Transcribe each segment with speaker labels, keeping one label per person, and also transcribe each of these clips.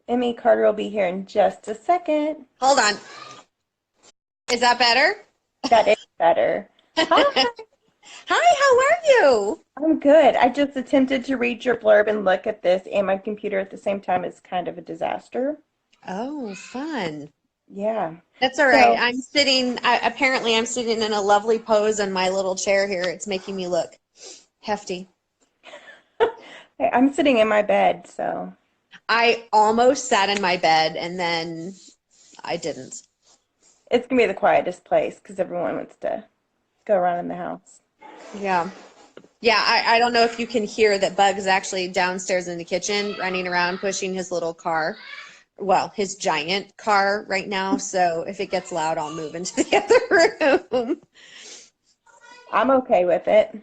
Speaker 1: Emmy Carter will be here in just a second.
Speaker 2: Hold on. Is that better?
Speaker 1: That is better. Hi,
Speaker 2: Hi, how are you?
Speaker 1: I'm good. I just attempted to read your blurb and look at this, and my computer at the same time is kind of a disaster.
Speaker 2: Oh, fun.
Speaker 1: Yeah.
Speaker 2: That's all right.
Speaker 1: So
Speaker 2: Apparently I'm sitting in a lovely pose in my little chair here. It's making me look hefty.
Speaker 1: I'm sitting in my bed, so
Speaker 2: I almost sat in my bed and then I didn't.
Speaker 1: it's gonna be the quietest place because everyone wants to go around in the house.
Speaker 2: Yeah. Yeah, I don't know if you can hear that Bug is actually downstairs in the kitchen running around pushing his little car. Well, his giant car right now. So if it gets loud, I'll move into the other room.
Speaker 1: I'm okay with it.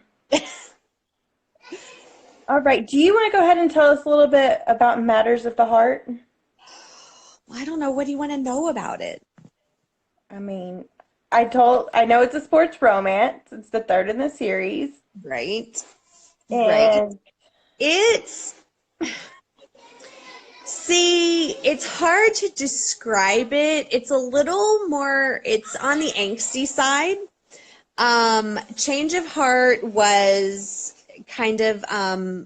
Speaker 1: All right. Do you want to go ahead and tell us a little bit about Matters of the Heart?
Speaker 2: I don't know. What do you want to know about it?
Speaker 1: I mean, I know it's a sports romance. It's the third in the series.
Speaker 2: Right? Right.
Speaker 1: And
Speaker 2: It's, see, it's hard to describe it. It's a little more, it's on the angsty side. Change of Heart was kind of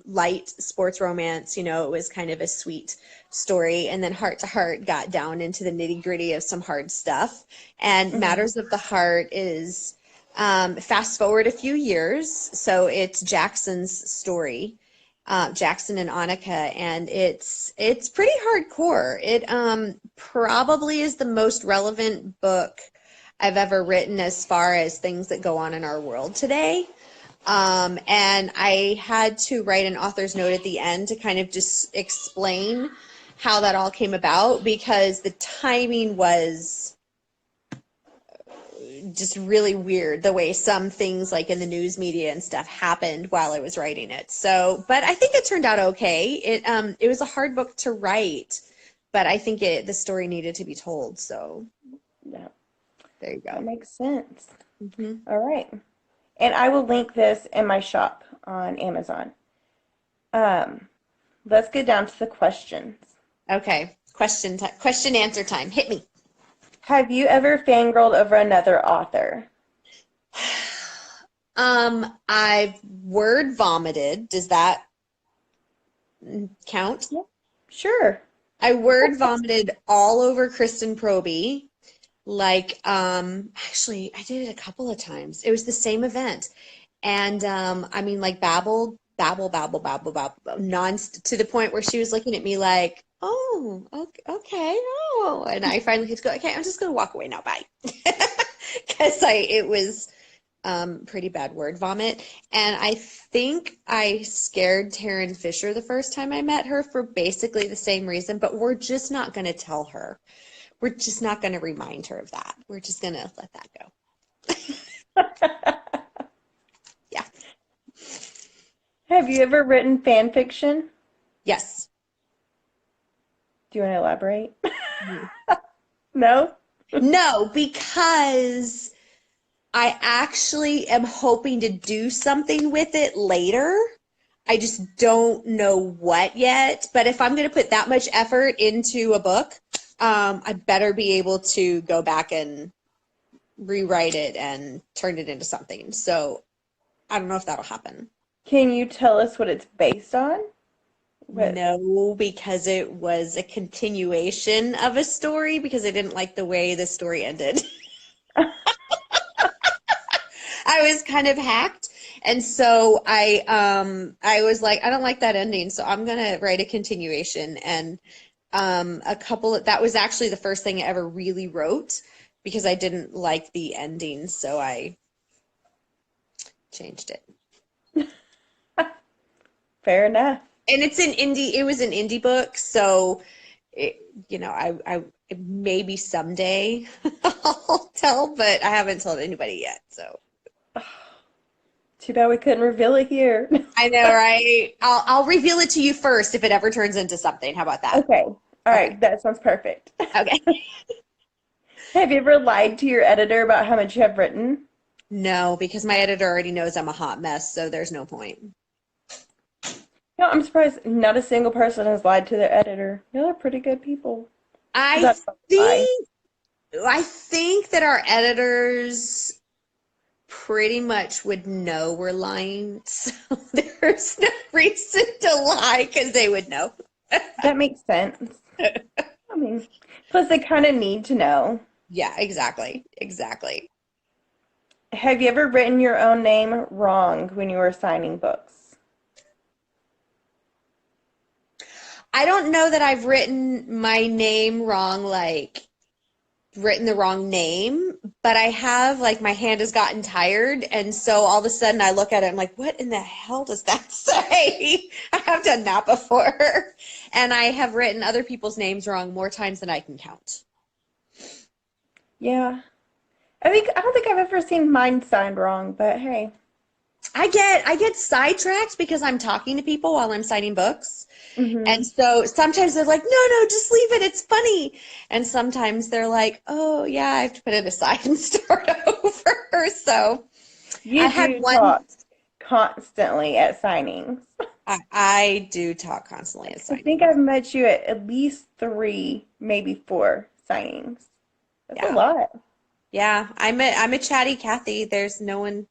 Speaker 2: light sports romance. It was kind of a sweet story. And then Heart to Heart got down into the nitty gritty of some hard stuff. And
Speaker 1: mhm.
Speaker 2: Matters of the Heart is fast forward a few years. So it's Jackson's story. Jackson and Annika, and it's pretty hardcore. It probably is the most relevant book I've ever written as far as things that go on in our world today. And I had to write an author's note at the end to kind of just explain how that all came about because the timing was just really weird the way some things like in the news media and stuff happened while I was writing it. So, but I think it turned out okay. It was a hard book to write, but I think the story needed to be told. So
Speaker 1: Yeah,
Speaker 2: there you
Speaker 1: that
Speaker 2: go.
Speaker 1: makes sense.
Speaker 2: Hmm.
Speaker 1: All right. And I will link this in my shop on Amazon. Um, let's get down to the questions.
Speaker 2: Okay. Question answer time. Hit me.
Speaker 1: Have you ever fangirled over another author?
Speaker 2: I've word vomited. Does that count?
Speaker 1: Yeah, sure.
Speaker 2: I word vomited all over Kristen Proby. Like, actually, I did it a couple of times. It was the same event. And I mean, like, babble, non to the point where she was looking at me like, oh, okay, oh. And I finally had to go, okay, I'm just going to walk away now. Bye. Because it was pretty bad word vomit. And I think I scared Taryn Fisher the first time I met her for basically the same reason, but we're just not going to tell her. We're just not going to remind her of that. We're just going to let that go. Yeah.
Speaker 1: Have you ever written fan fiction?
Speaker 2: Yes.
Speaker 1: Do you want to elaborate? No?
Speaker 2: No, because I actually am hoping to do something with it later. I just don't know what yet. But if I'm going to put that much effort into a book, I better be able to go back and rewrite it and turn it into something. So I don't know if that'll happen.
Speaker 1: Can you tell us what it's based on? What?
Speaker 2: No, because it was a continuation of a story because I didn't like the way the story ended. I was kind of hacked. And so I was like, I don't like that ending, so I'm gonna write a continuation. And that was actually the first thing I ever really wrote because I didn't like the ending, so I changed it.
Speaker 1: Fair enough.
Speaker 2: And it was an indie book, so it, I maybe someday I'll tell, but I haven't told anybody yet, so.
Speaker 1: Too bad we couldn't reveal it here.
Speaker 2: I know, right? I'll reveal it to you first if it ever turns into something. How about that?
Speaker 1: Okay. All
Speaker 2: Okay.
Speaker 1: right. That sounds perfect.
Speaker 2: Okay.
Speaker 1: Have you ever lied to your editor about how much you have written?
Speaker 2: No, because my editor already knows I'm a hot mess, so there's no point.
Speaker 1: No, I'm surprised not a single person has lied to their editor. No, they're pretty good people. Is
Speaker 2: I
Speaker 1: that a lie?
Speaker 2: think I think that our editors pretty much would know we're lying, so there's no reason to lie because they would know.
Speaker 1: That makes sense. I mean, plus they kind of need to know.
Speaker 2: Yeah, exactly. Exactly.
Speaker 1: Have you ever written your own name wrong when you were signing books?
Speaker 2: I don't know that I've written my name wrong, like written the wrong name, but I have, like, my hand has gotten tired, and so all of a sudden I look at it, I'm like, what in the hell does that say? I have done that before. And I have written other people's names wrong more times than I can count.
Speaker 1: Yeah. I don't think I've ever seen mine signed wrong, but hey.
Speaker 2: I get sidetracked because I'm talking to people while I'm signing books. And
Speaker 1: Hmm.
Speaker 2: so sometimes they're like, no, no, just leave it. It's funny. And sometimes they're like, oh, yeah, I have to put it aside and start over. So I
Speaker 1: You
Speaker 2: had
Speaker 1: do
Speaker 2: one,
Speaker 1: talk constantly at signings.
Speaker 2: I do talk constantly at
Speaker 1: I think
Speaker 2: signings.
Speaker 1: I've met you at least three, maybe four signings. That's a
Speaker 2: Yeah.
Speaker 1: lot.
Speaker 2: Yeah. I'm a chatty Cathy. There's no one,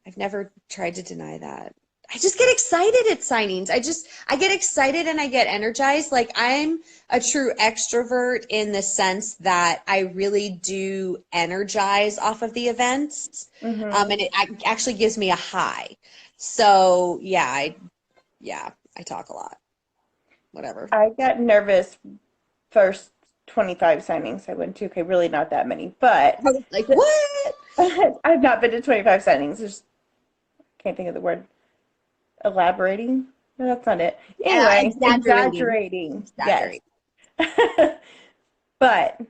Speaker 2: I've never tried to deny that. I just get excited at signings. I get excited and I get energized. Like, I'm a true extrovert in the sense that I really do energize off of the events.
Speaker 1: Hmm.
Speaker 2: And it actually gives me a high. So yeah, I talk a lot. Whatever.
Speaker 1: I got nervous first 25 signings I went to. Okay, really not that many, but
Speaker 2: I was like,
Speaker 1: the,
Speaker 2: what?
Speaker 1: I've not been to 25 signings. Just can't think of the word. Elaborating? No, that's not it. Anyway,
Speaker 2: Exaggerating.
Speaker 1: exaggerating. Yes.
Speaker 2: Exaggerating.
Speaker 1: But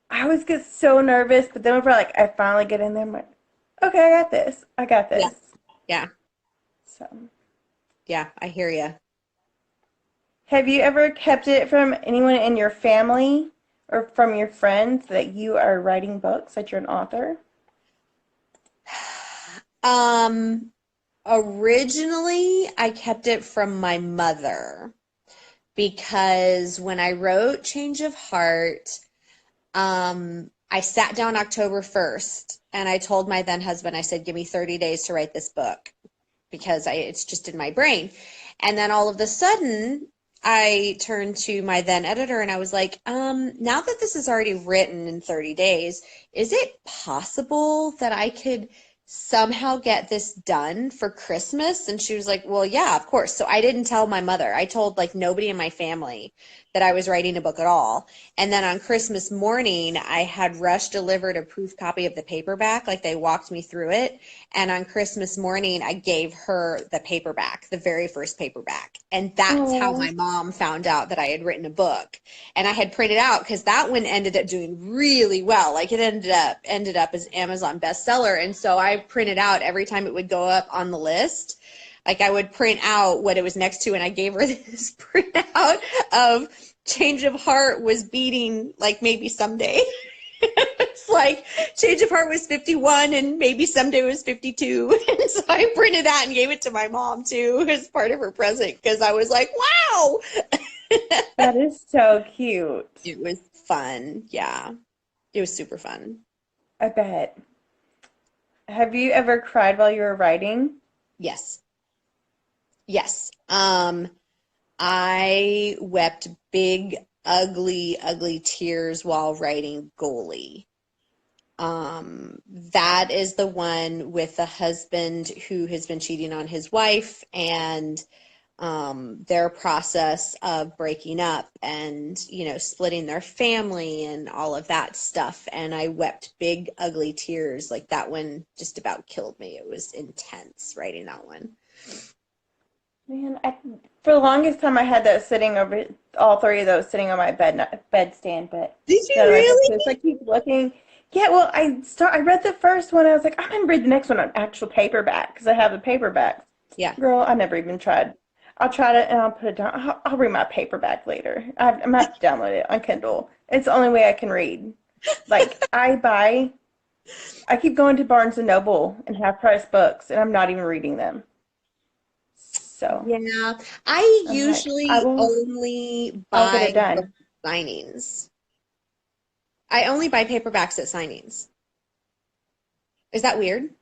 Speaker 1: I always get so nervous, but then whenever I finally get in there, I'm like, okay, I got this. I got
Speaker 2: Yeah.
Speaker 1: this.
Speaker 2: Yeah.
Speaker 1: So,
Speaker 2: Yeah. I hear you.
Speaker 1: have you ever kept it from anyone in your family or from your friends that you are writing books, that you're an author?
Speaker 2: Um, Originally, I kept it from my mother because when I wrote Change of Heart, I sat down October 1st and I told my then husband, I said, give me 30 days to write this book because it's just in my brain. And then all of a sudden, I turned to my then editor and I was like, now that this is already written in 30 days, is it possible that I could somehow get this done for Christmas? And she was like, well, yeah, of course. So I didn't tell my mother. I told, like, nobody in my family that I was writing a book at all. And then on Christmas morning, I had rush delivered a proof copy of the paperback. Like, they walked me through it. And on Christmas morning, I gave her the paperback, the very first paperback. And that's how
Speaker 1: Oh,
Speaker 2: my mom found out that I had written a book. And I had printed out because that one ended up doing really well. Like, it ended up as Amazon bestseller. And so I printed out every time it would go up on the list. Like, I would print out what it was next to, and I gave her this printout of Change of Heart was beating, like, maybe someday. It's like Change of Heart was 51 and maybe someday was 52. And so I printed that and gave it to my mom too as part of her present because I was like, wow.
Speaker 1: that is so cute.
Speaker 2: It was fun. Yeah. It was super fun.
Speaker 1: I bet. Have you ever cried while you were writing?
Speaker 2: Yes. Yes. I wept big, ugly, ugly tears while writing Goalie. That is the one with the husband who has been cheating on his wife and their process of breaking up and, splitting their family and all of that stuff. And I wept big, ugly tears. Like, that one just about killed me. It was intense writing that one.
Speaker 1: Man, for the longest time I had that sitting over all three of those sitting on my bedstand, but
Speaker 2: Did you
Speaker 1: then I
Speaker 2: really?
Speaker 1: just keep looking. Yeah, well, I read the first one. I was like, I'm gonna read the next one on actual paperback because I have the paperbacks.
Speaker 2: Yeah.
Speaker 1: Girl, I never even tried. I'll try it and I'll put it down. I'll read my paperback later. I'm gonna have to download it on Kindle. It's the only way I can read. Like I keep going to Barnes and Noble and half price books, and I'm not even reading them. So
Speaker 2: Yeah, I
Speaker 1: I'm like,
Speaker 2: usually only
Speaker 1: I'll get
Speaker 2: buy
Speaker 1: it
Speaker 2: book
Speaker 1: done.
Speaker 2: signings. I only buy paperbacks at signings. Is that weird?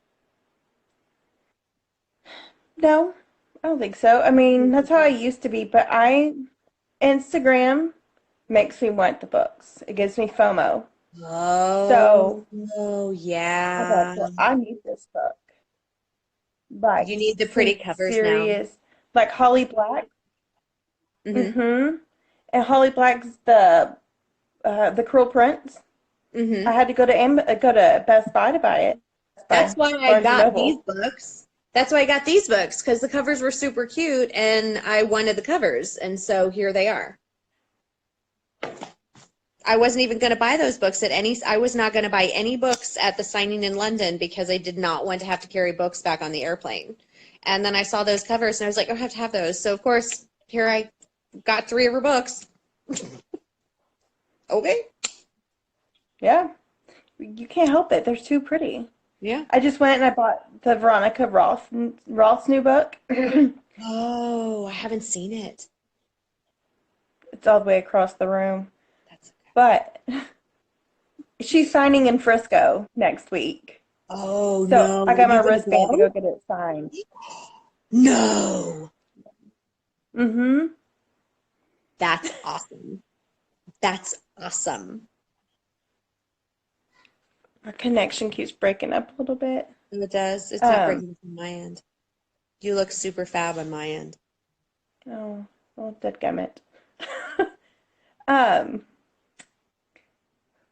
Speaker 1: No, I don't think so. I mean, that's how I used to be, but Instagram makes me want the books. It gives me FOMO. So
Speaker 2: Oh,
Speaker 1: I thought,
Speaker 2: yeah.
Speaker 1: well, I need this book. Like
Speaker 2: You need the
Speaker 1: some
Speaker 2: pretty covers now.
Speaker 1: serious, like Holly Black.
Speaker 2: Mm-hmm.
Speaker 1: Mm-hmm. And Holly Black's the Cruel Prince. I
Speaker 2: Mm-hmm.
Speaker 1: had to go to Best Buy to buy it. Best
Speaker 2: That's
Speaker 1: Buy,
Speaker 2: why I
Speaker 1: Barnes and
Speaker 2: got these
Speaker 1: Noble.
Speaker 2: books. That's why I got these books because the covers were super cute and I wanted the covers. And so here they are. I wasn't even going to buy those books I was not going to buy any books at the signing in London because I did not want to have to carry books back on the airplane. And then I saw those covers and I was like, I have to have those. So of course, here I got three of her books. Okay.
Speaker 1: Yeah, you can't help it. They're too pretty.
Speaker 2: Yeah.
Speaker 1: I just went and I bought the Veronica Roth's new book.
Speaker 2: Oh, I haven't seen it.
Speaker 1: It's all the way across the room.
Speaker 2: That's okay.
Speaker 1: But she's signing in Frisco next week.
Speaker 2: Oh
Speaker 1: So
Speaker 2: no,
Speaker 1: I got my
Speaker 2: you're gonna
Speaker 1: wristband to go
Speaker 2: go?
Speaker 1: get it signed.
Speaker 2: No.
Speaker 1: Mm-hmm.
Speaker 2: That's awesome. That's awesome.
Speaker 1: Our connection keeps breaking up a little bit.
Speaker 2: It does. It's not
Speaker 1: Um,
Speaker 2: breaking from my end. You look super fab on my end.
Speaker 1: oh, well, dadgummit. Um,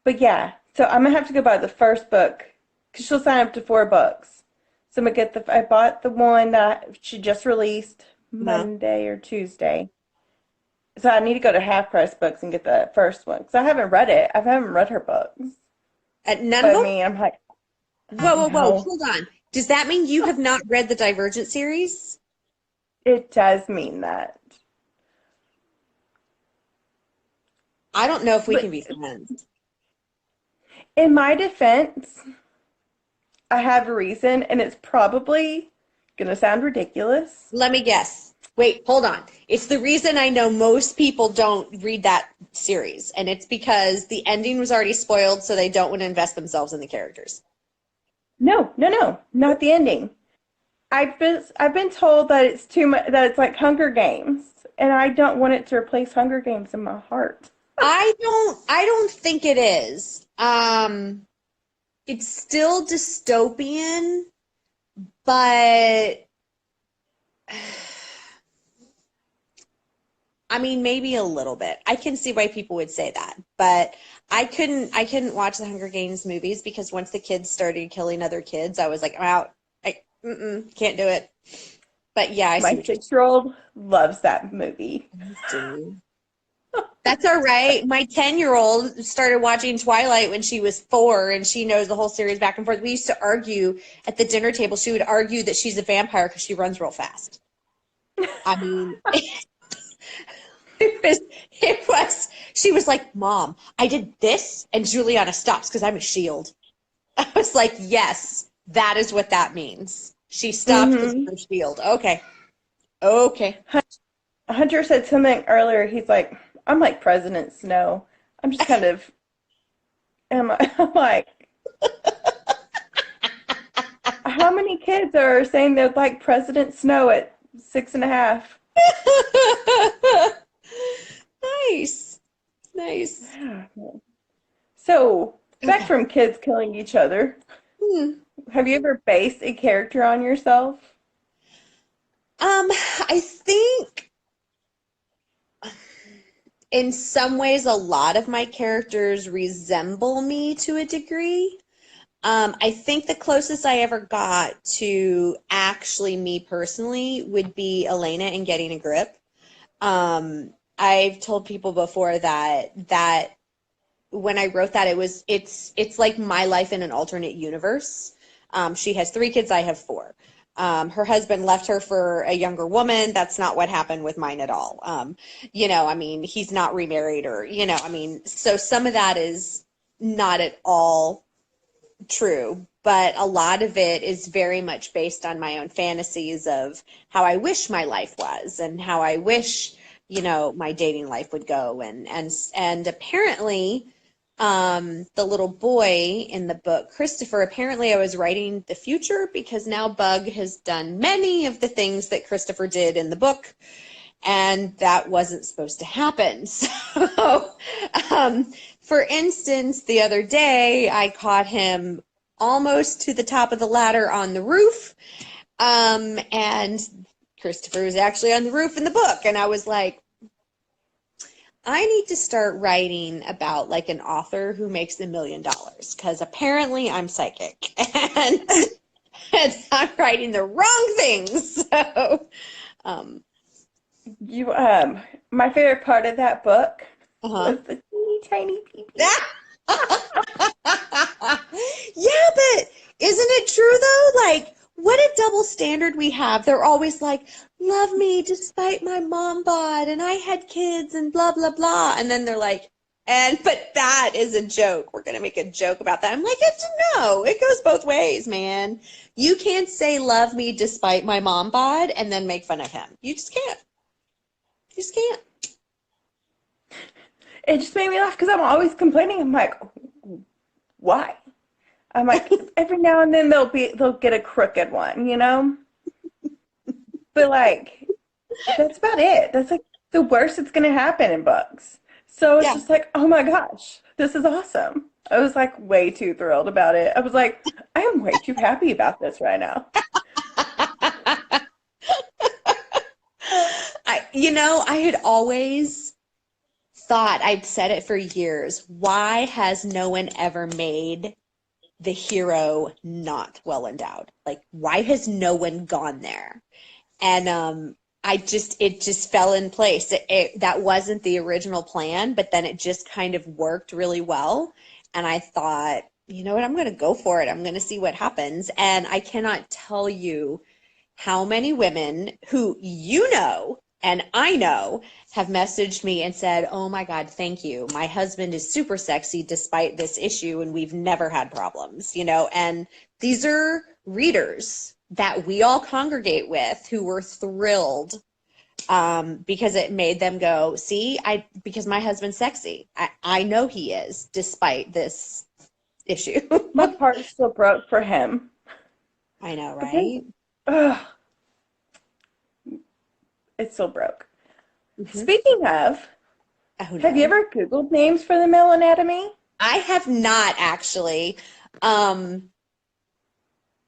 Speaker 1: but yeah, so I'm gonna have to go buy the first book because she'll sign up to 4 books. So I'm gonna get I bought the one that she just released
Speaker 2: Uh-huh.
Speaker 1: Monday or Tuesday. So I need to go to Half Price Books and get the first one because I haven't read it. I haven't read her books.
Speaker 2: None of
Speaker 1: But I
Speaker 2: them?
Speaker 1: mean, I'm like,
Speaker 2: Whoa, whoa, whoa.
Speaker 1: no,
Speaker 2: Hold on. Does that mean you have not read the Divergent series?
Speaker 1: it does mean that.
Speaker 2: I don't know if we can
Speaker 1: But
Speaker 2: be friends.
Speaker 1: in my defense, I have a reason, and it's probably gonna sound ridiculous.
Speaker 2: Let me guess. Wait, hold on. It's the reason I know most people don't read that series, and it's because the ending was already spoiled, so they don't want to invest themselves in the characters.
Speaker 1: No, no, no, not the ending. I've been told that it's too much that it's like Hunger Games, and I don't want it to replace Hunger Games in my heart.
Speaker 2: I don't think it is. It's still dystopian, but I mean, maybe a little bit. I can see why people would say that, but I couldn't watch the Hunger Games movies because once the kids started killing other kids, I was like, I'm out. Can't do it. But yeah, I see
Speaker 1: My
Speaker 2: what you're
Speaker 1: 6-year-old loves that movie.
Speaker 2: saying. That's all right. My 10-year-old started watching Twilight when she was 4 and she knows the whole series back and forth. We used to argue at the dinner table. She would argue that she's a vampire because she runs real fast. I mean, she was like, Mom, I did this, and Juliana stops because I'm a shield. I was like, yes, that is what that means. She stopped because
Speaker 1: Mm-hmm.
Speaker 2: I'm a shield. Okay. Okay.
Speaker 1: Hunter said something earlier. He's like, I'm like President Snow. I'm just kind of, I'm like, how many kids are saying they're like President Snow at 6.5?
Speaker 2: Nice. Nice.
Speaker 1: So, back
Speaker 2: Okay.
Speaker 1: from kids killing each other.
Speaker 2: Hmm.
Speaker 1: Have you ever based a character on yourself?
Speaker 2: I think in some ways a lot of my characters resemble me to a degree. I think the closest I ever got to actually me personally would be Elena in Getting a Grip. I've told people before that when I wrote that it's like my life in an alternate universe. She has 3 kids, I have 4. Her husband left her for a younger woman. That's not what happened with mine at all. I mean, he's not remarried or, I mean, so some of that is not at all true, but a lot of it is very much based on my own fantasies of how I wish my life was and how I wish, my dating life would go. And apparently, the little boy in the book, Christopher, apparently I was writing the future because now Bug has done many of the things that Christopher did in the book, and that wasn't supposed to happen. So, for instance, the other day I caught him almost to the top of the ladder on the roof, and Christopher was actually on the roof in the book, and I was like, I need to start writing about like an author who makes $1 million because apparently I'm psychic and, and I'm writing the wrong things. So, um,
Speaker 1: You my favorite part of that book
Speaker 2: uh-huh.
Speaker 1: was the teeny tiny pee.
Speaker 2: Yeah, but isn't it true though? Like, what a double standard we have. They're always like, love me despite my mom bod and I had kids and blah, blah, blah. And then they're like, but that is a joke. We're going to make a joke about that. I'm like, no, it goes both ways, man. You can't say love me despite my mom bod and then make fun of him. You just can't. You just can't.
Speaker 1: It just made me laugh because I'm always complaining. I'm like, why? I'm like, every now and then they'll get a crooked one, you know? But like, that's about it. That's like the worst that's gonna happen in books. So it's
Speaker 2: Yeah.
Speaker 1: just like, oh my gosh, this is awesome. I was like way too thrilled about it. I was like, I am way too happy about this right now.
Speaker 2: I had always thought, I'd said it for years, why has no one ever made the hero not well endowed? Like, why has no one gone there? And it just fell in place. That wasn't the original plan, but then it just kind of worked really well. And I thought, you know what, I'm going to go for it. I'm going to see what happens. And I cannot tell you how many women who and I know have messaged me and said, oh my God, thank you. My husband is super sexy despite this issue and we've never had problems, and these are readers that we all congregate with who were thrilled because it made them go, see, because my husband's sexy. I know he is despite this issue.
Speaker 1: My heart still broke for him.
Speaker 2: I know,
Speaker 1: Because,
Speaker 2: right?
Speaker 1: ugh, it still broke.
Speaker 2: Mm-hmm.
Speaker 1: Speaking of,
Speaker 2: Oh
Speaker 1: have you
Speaker 2: no.
Speaker 1: ever Googled names for the male anatomy?
Speaker 2: I have not actually.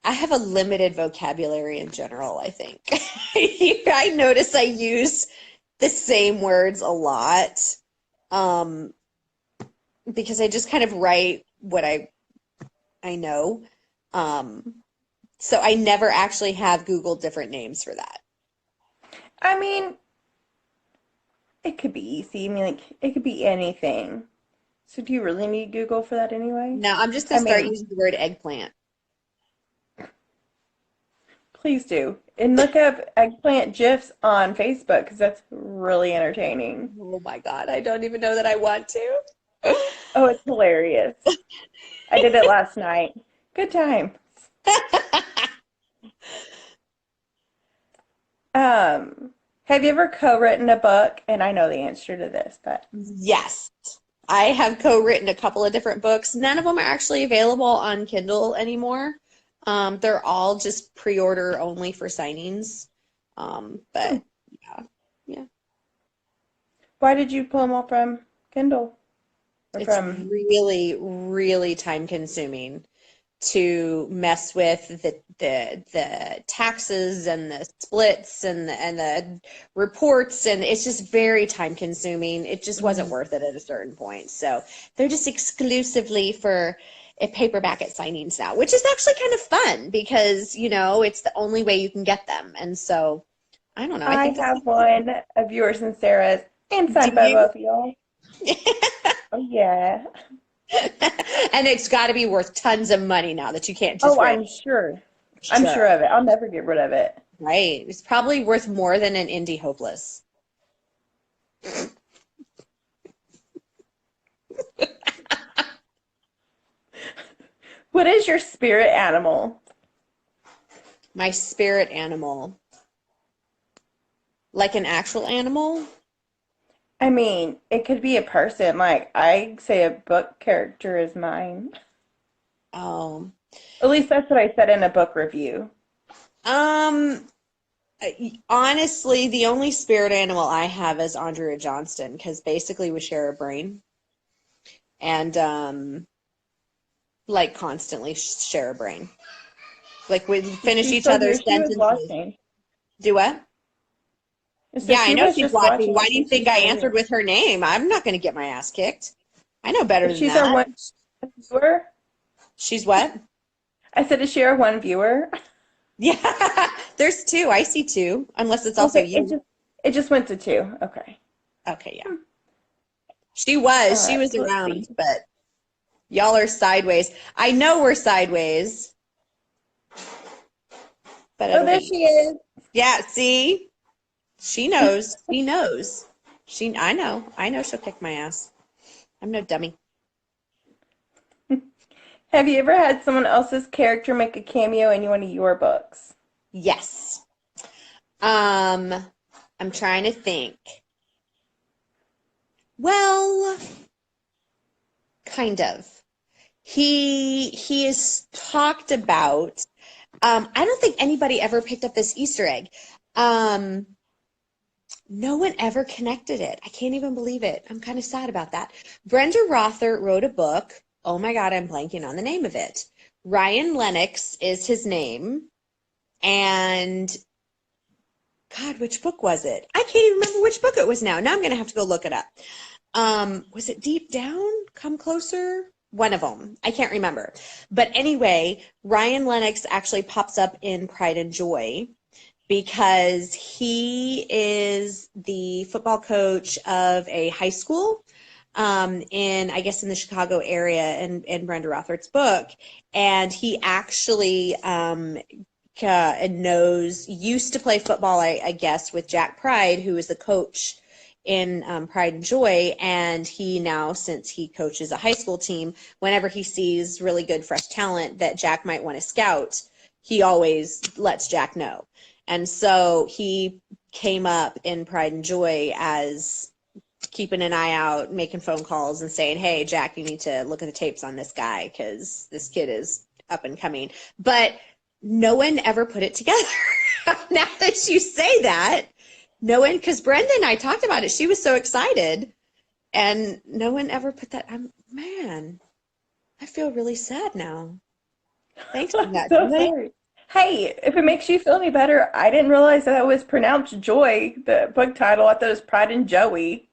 Speaker 2: I have a limited vocabulary in general, I think. I notice I use the same words a lot um, because I just kind of write what I know. Um, so I never actually have Googled different names for that.
Speaker 1: I mean, it could be easy. I mean, like, it could be anything. So do you really need Google for that anyway?
Speaker 2: No, I'm just
Speaker 1: I
Speaker 2: going to start
Speaker 1: mean,
Speaker 2: using the word eggplant.
Speaker 1: please do. And look up eggplant GIFs on Facebook because that's really entertaining.
Speaker 2: Oh my God, I don't even know that I want to.
Speaker 1: Oh, it's hilarious. I did it last night. Good time. Have you ever co-written a book? And I know the answer to this, but
Speaker 2: Yes. I have co-written a couple of different books. None of them are actually available on Kindle anymore. They're all just pre-order only for signings.
Speaker 1: hmm,
Speaker 2: But yeah, yeah.
Speaker 1: why did you pull them all from Kindle or
Speaker 2: It's
Speaker 1: from?
Speaker 2: really, really time consuming to mess with the taxes and the splits and the reports, and it's just very time consuming. It just wasn't
Speaker 1: Mm,
Speaker 2: worth it at a certain point. So they're just exclusively for a paperback at signings now, which is actually kind of fun because, it's the only way you can get them. And so I don't know. I
Speaker 1: I
Speaker 2: think this
Speaker 1: have one of yours and Sarah's and
Speaker 2: do
Speaker 1: signed by
Speaker 2: you?
Speaker 1: both of y'all. Oh yeah.
Speaker 2: And it's got to be worth tons of money now that you can't just
Speaker 1: Oh,
Speaker 2: rent.
Speaker 1: I'm sure. I'm sure
Speaker 2: Sure.
Speaker 1: of it. I'll never get rid of it.
Speaker 2: Right. It's probably worth more than an indie hopeless.
Speaker 1: What is your spirit animal?
Speaker 2: My spirit animal. Like an actual animal?
Speaker 1: I mean, it could be a person. Like, I say a book character is mine.
Speaker 2: Oh.
Speaker 1: At least that's what I said in a book review.
Speaker 2: Um, Honestly, the only spirit animal I have is Andrea Johnston, because basically we share a brain and like constantly share a brain. Like we finish
Speaker 1: She's
Speaker 2: each
Speaker 1: still here.
Speaker 2: other's
Speaker 1: She was
Speaker 2: sentences.
Speaker 1: watching.
Speaker 2: Do what?
Speaker 1: So
Speaker 2: Yeah, I
Speaker 1: she
Speaker 2: know
Speaker 1: was
Speaker 2: she's
Speaker 1: just
Speaker 2: watching.
Speaker 1: watching.
Speaker 2: Why
Speaker 1: I
Speaker 2: do you
Speaker 1: think
Speaker 2: think
Speaker 1: she's
Speaker 2: I
Speaker 1: still
Speaker 2: answered
Speaker 1: here.
Speaker 2: with her name? I'm not going to get my ass kicked. I know better
Speaker 1: Is
Speaker 2: than
Speaker 1: she our
Speaker 2: that.
Speaker 1: one viewer?
Speaker 2: She's what?
Speaker 1: I said, is she our one viewer?
Speaker 2: Yeah, there's two. I see two, unless it's also
Speaker 1: Okay, it
Speaker 2: you.
Speaker 1: just it just went to two. Okay.
Speaker 2: Okay, yeah.
Speaker 1: Hmm.
Speaker 2: She
Speaker 1: All
Speaker 2: was. She
Speaker 1: right.
Speaker 2: was
Speaker 1: Let's
Speaker 2: around,
Speaker 1: see.
Speaker 2: but y'all are sideways. I know we're sideways, but
Speaker 1: Oh,
Speaker 2: it'll
Speaker 1: there
Speaker 2: be.
Speaker 1: she is.
Speaker 2: Yeah, see? She knows. She knows. I know. I know she'll kick my ass. I'm no dummy.
Speaker 1: Have you ever had someone else's character make a cameo in one of your books?
Speaker 2: Yes. Um, I'm trying to think. Well, kind of. He is talked about. I don't think anybody ever picked up this Easter egg. Um, no one ever connected it. I can't even believe it. I'm kind of sad about that. Brenda Rothert wrote a book. Oh my God, I'm blanking on the name of it. Ryan Lennox is his name. And God, which book was it? I can't even remember which book it was now. Now I'm going to have to go look it up. Was it Deep Down? Come Closer? One of them. I can't remember. But anyway, Ryan Lennox actually pops up in Pride and Joy because he is the football coach of a high school I guess, in the Chicago area in Brenda Rothert's book. And he actually used to play football, I guess, with Jack Pride, who is the coach in Pride and Joy. And he now, since he coaches a high school team, whenever he sees really good fresh talent that Jack might want to scout, he always lets Jack know. And so he came up in Pride and Joy as keeping an eye out, making phone calls and saying, hey, Jack, you need to look at the tapes on this guy because this kid is up and coming. But no one ever put it together. Now that you say that, no one, because Brenda and I talked about it. She was so excited. And no one ever put that. Man, I feel really sad now. Thanks for
Speaker 1: I'm
Speaker 2: that,
Speaker 1: so
Speaker 2: Joy.
Speaker 1: sorry. Hey, if it makes you feel any better, I didn't realize that it was pronounced Joy, the book title. I thought it was Pride and Joey.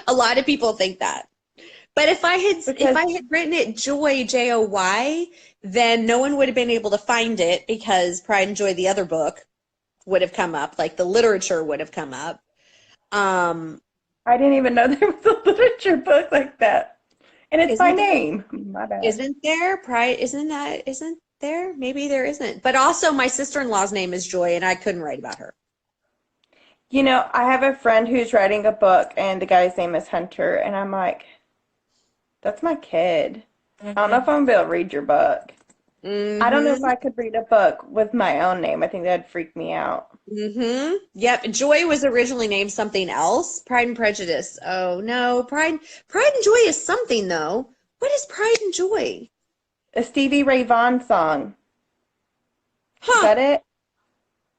Speaker 2: A lot of people think that. But if
Speaker 1: Because
Speaker 2: I had written it Joy, Joy, then no one would have been able to find it because Pride and Joy, the other book, would have come up, like the literature would have come up. Um,
Speaker 1: I didn't even know there was a literature book like that. And it's by
Speaker 2: isn't there?
Speaker 1: name. My bad.
Speaker 2: Isn't there? Pride, isn't there? Maybe there isn't. But also my sister-in-law's name is Joy and I couldn't write about her.
Speaker 1: You know, I have a friend who's writing a book, and the guy's name is Hunter, and I'm like, that's my kid. I don't know if I'm gonna be able to read your book. I don't know if
Speaker 2: Mm-hmm.
Speaker 1: I could read a book with my own name. I think that'd freak me out.
Speaker 2: Mm-hmm. Yep. Joy was originally named something else. Pride and Prejudice. Oh no. Pride and Joy is something though. What is Pride and Joy?
Speaker 1: A Stevie Ray Vaughan song. Is
Speaker 2: Huh.
Speaker 1: that it?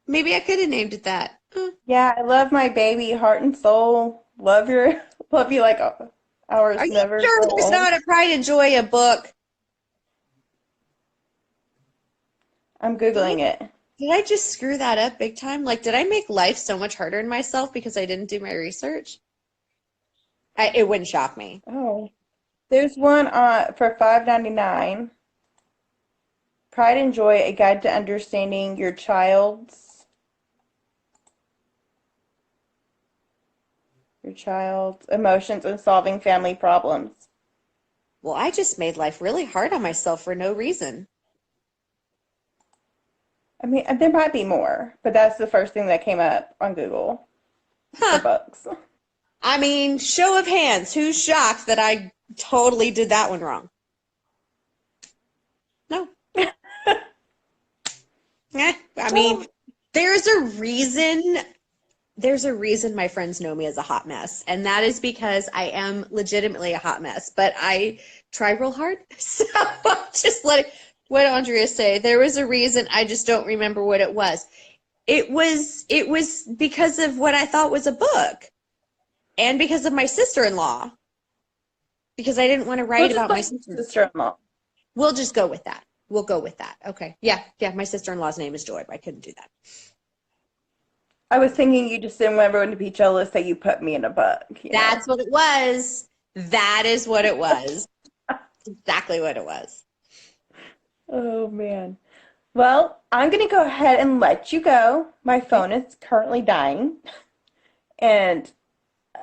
Speaker 2: Maybe I could have named it that.
Speaker 1: Yeah, I love my baby, heart and soul. Love your, love you like
Speaker 2: Are
Speaker 1: ours
Speaker 2: you
Speaker 1: never
Speaker 2: sure
Speaker 1: grow
Speaker 2: there's
Speaker 1: old.
Speaker 2: not a Pride and Joy a book?
Speaker 1: I'm
Speaker 2: Did I
Speaker 1: Googling it.
Speaker 2: did I just screw that up big time? Like, did I make life so much harder on myself because I didn't do my research? It wouldn't shock me.
Speaker 1: Oh, there's one for 5.99. Pride and Joy: A Guide to Understanding your child's emotions and solving family problems.
Speaker 2: Well, I just made life really hard on myself for no reason.
Speaker 1: I mean, there might be more, but that's the first thing that came up on Google for
Speaker 2: Huh.
Speaker 1: books.
Speaker 2: I mean, show of hands, who's shocked that I totally did that one wrong? I mean, there's a reason. There's a reason my friends know me as a hot mess, and that is because I am legitimately a hot mess, but I try real hard. So I'm just letting what Andrea say. There was a reason, I just don't remember what it was. It was because of what I thought was a book, and because of my sister-in-law, because I didn't want to
Speaker 1: We'll
Speaker 2: write
Speaker 1: just
Speaker 2: about my
Speaker 1: put sister-in-law.
Speaker 2: We'll just go with that. We'll go with that. Okay. Yeah, yeah. My sister-in-law's name is Joy, but I couldn't do that.
Speaker 1: I was thinking you just didn't want everyone to be jealous that you put me in a book.
Speaker 2: That's what it was. That is what it was. Exactly what it was.
Speaker 1: Oh, man. Well, I'm going to go ahead and let you go. My
Speaker 2: Okay.
Speaker 1: phone is currently dying, and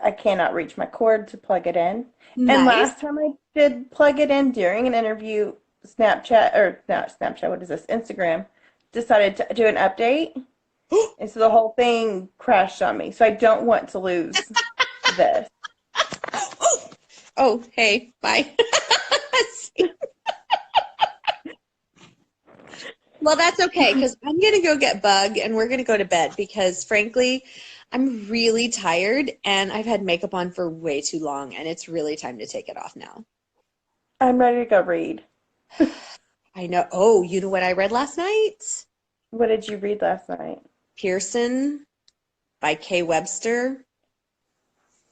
Speaker 1: I cannot reach my cord to plug it in. And
Speaker 2: Nice.
Speaker 1: last time I did plug it in during an interview, Snapchat, or not Snapchat, what is this? Instagram, decided to do an update. And so the whole thing crashed on me. So I don't want to lose this.
Speaker 2: Oh, hey, bye. Well, that's okay because I'm going to go get Bug and we're going to go to bed because, frankly, I'm really tired and I've had makeup on for way too long and it's really time to take it off now.
Speaker 1: I'm ready to go read.
Speaker 2: I know. Oh, you know what I read last night?
Speaker 1: What did you read last night?
Speaker 2: Pearson by Kay Webster.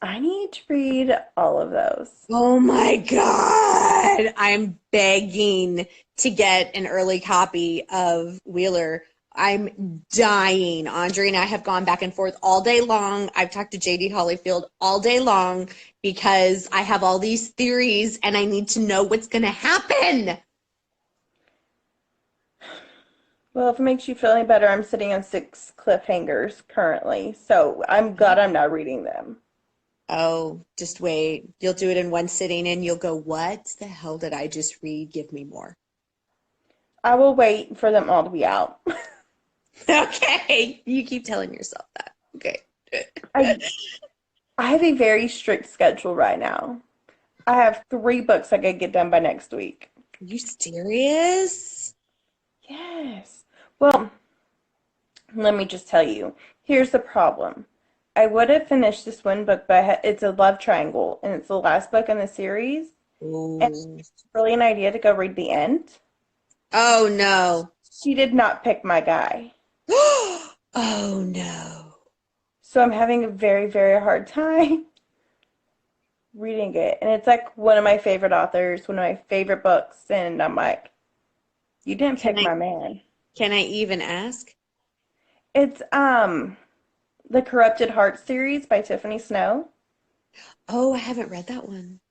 Speaker 1: I need to read all of those.
Speaker 2: Oh my God. I'm begging to get an early copy of Wheeler. I'm dying. Andre and I have gone back and forth all day long. I've talked to JD Hollyfield all day long because I have all these theories and I need to know what's going to happen.
Speaker 1: Well, if it makes you feel any better, I'm sitting on 6 cliffhangers currently. So I'm glad I'm not reading them.
Speaker 2: Oh, just wait. You'll do it in one sitting and you'll go, what the hell did I just read? Give me more.
Speaker 1: I will wait for them all to be out.
Speaker 2: Okay. You keep telling yourself that. Okay.
Speaker 1: I I have a very strict schedule right now. I have 3 books I gotta get done by next week.
Speaker 2: Are you serious?
Speaker 1: Yes. Well, let me just tell you. Here's the problem. I would have finished this one book, but it's a love triangle, and it's the last book in the series. And
Speaker 2: Oh.
Speaker 1: it's really an idea to go read the end.
Speaker 2: Oh no.
Speaker 1: She did not pick my guy.
Speaker 2: Oh no.
Speaker 1: So I'm having a very, very hard time reading it. And it's like one of my favorite authors, one of my favorite books. And I'm like, you didn't
Speaker 2: Can
Speaker 1: pick
Speaker 2: I
Speaker 1: my man.
Speaker 2: can I even ask?
Speaker 1: It's The Corrupted Heart series by Tiffany Snow.
Speaker 2: Oh, I haven't read that one.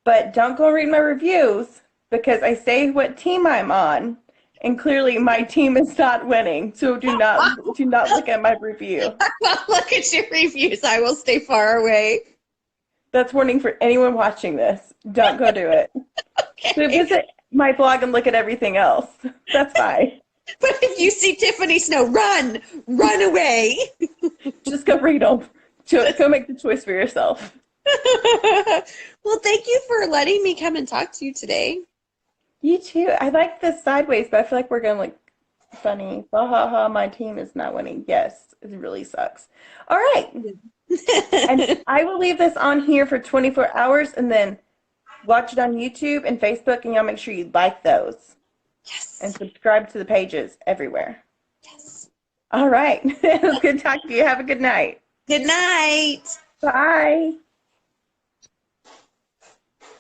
Speaker 1: But don't go read my reviews because I say what team I'm on. And clearly my team is not winning. So do not look at my review.
Speaker 2: Well, look at your reviews. I will stay far away.
Speaker 1: That's warning for anyone watching this. Don't go do it. But
Speaker 2: Okay.
Speaker 1: visit my blog and look at everything else. That's fine.
Speaker 2: But if you see Tiffany Snow, run, run away.
Speaker 1: Just go read them. Go make the choice for yourself.
Speaker 2: Well, thank you for letting me come and talk to you today.
Speaker 1: You too. I like this sideways, but I feel like we're going to look funny. Ha ha ha, my team is not winning. Yes, it really sucks. All right. And I will leave this on here for 24 hours and then watch it on YouTube and Facebook, and y'all make sure you like those and
Speaker 2: Yes.
Speaker 1: subscribe to the pages everywhere.
Speaker 2: Yes.
Speaker 1: All right. It was good talking to you. Have a good night.
Speaker 2: Good night.
Speaker 1: Bye.